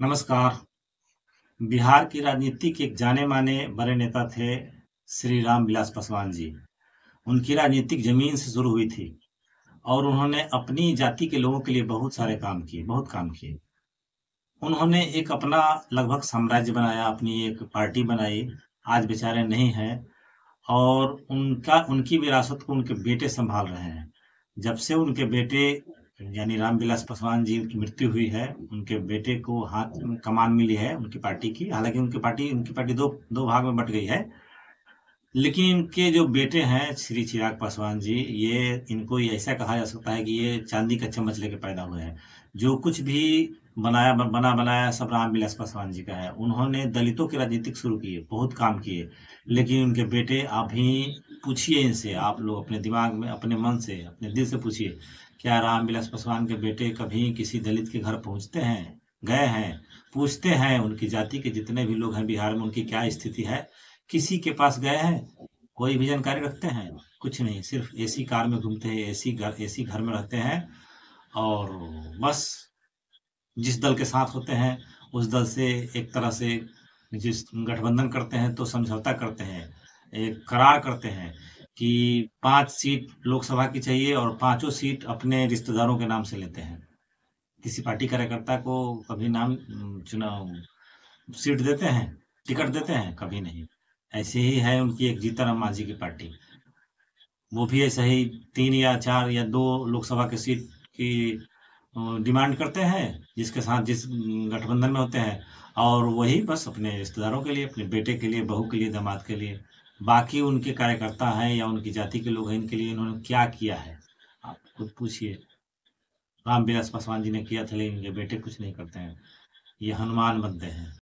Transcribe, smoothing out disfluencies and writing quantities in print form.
नमस्कार। बिहार की राजनीति के एक जाने-माने बड़े नेता थे श्री रामविलास पासवान जी। उनकी राजनीतिक ज़मीन से शुरू हुई थी और उन्होंने अपनी जाति के लोगों के लिए बहुत सारे काम किए, बहुत काम किए। उन्होंने एक अपना लगभग साम्राज्य बनाया, अपनी एक पार्टी बनाई, आज बेचारे नहीं हैं और उनकी विरासत को उनके बेटे सँभाल रहे हैं। जब से उनके बेटे यानी रामविलास पासवान जी की मृत्यु हुई है, उनके बेटे को हाथ में कमान मिली है उनकी पार्टी की। हालाँकि उनकी पार्टी 2 भाग में बँट गई है। लेकिन इनके जो बेटे हैं श्री चिराग पासवान जी, ये इनको ये ऐसा कहा जा सकता है कि ये चाँदी का चम्मच लेके पैदा हुए हैं। जो कुछ भी बना-बनाया सब रामविलास पासवान जी का है। उन्होंने दलितों की राजनीति शुरू की है, बहुत काम किए। लेकिन उनके बेटे अभी पूछिए इनसे, आप लोग अपने दिमाग में, अपने मन से, अपने दिल से पूछिए, क्या रामविलास पासवान के बेटे कभी किसी दलित के घर पहुँचते हैं? गए हैं? पूछते हैं उनकी जाति के जितने भी लोग हैं बिहार में उनकी क्या स्थिति है? किसी के पास गए हैं? कोई भी जानकारी रखते हैं? कुछ नहीं, सिर्फ़ एसी कार में घूमते हैं, एसी घर में रहते हैं और बस जिस दल के साथ होते हैं, उस दल से एक तरह से जिस गठबंधन करते हैं तो समझौता करते हैं, एक करार करते हैं कि 5 सीट लोकसभा की चाहिए और पाँचों सीट अपने रिश्तेदारों के नाम से लेते हैं। किसी पार्टी कार्यकर्ता को कभी चुनाव सीट देते हैं, टिकट देते हैं? कभी नहीं। ऐसे ही है उनकी एक जीतन राम मांझी की पार्टी। वो भी ऐसा ही 3 या 4 या 2 लोकसभा की सीट की डिमांड करते हैं, जिसके साथ जिस गठबंधन में होते हैं और वही बस अपने रिश्तेदारों के लिए, अपने बेटे के लिए, बहू के लिए, दामाद के लिए। बाकी उनके कार्यकर्ता हैं या उनकी जाति के लोग हैं, इनके लिए इन्होंने क्या किया है? आप खुद पूछिए। रामविलास पासवान जी ने किया था लेकिन इनके बेटे कुछ नहीं करते हैं। ये हनुमान बनते हैं।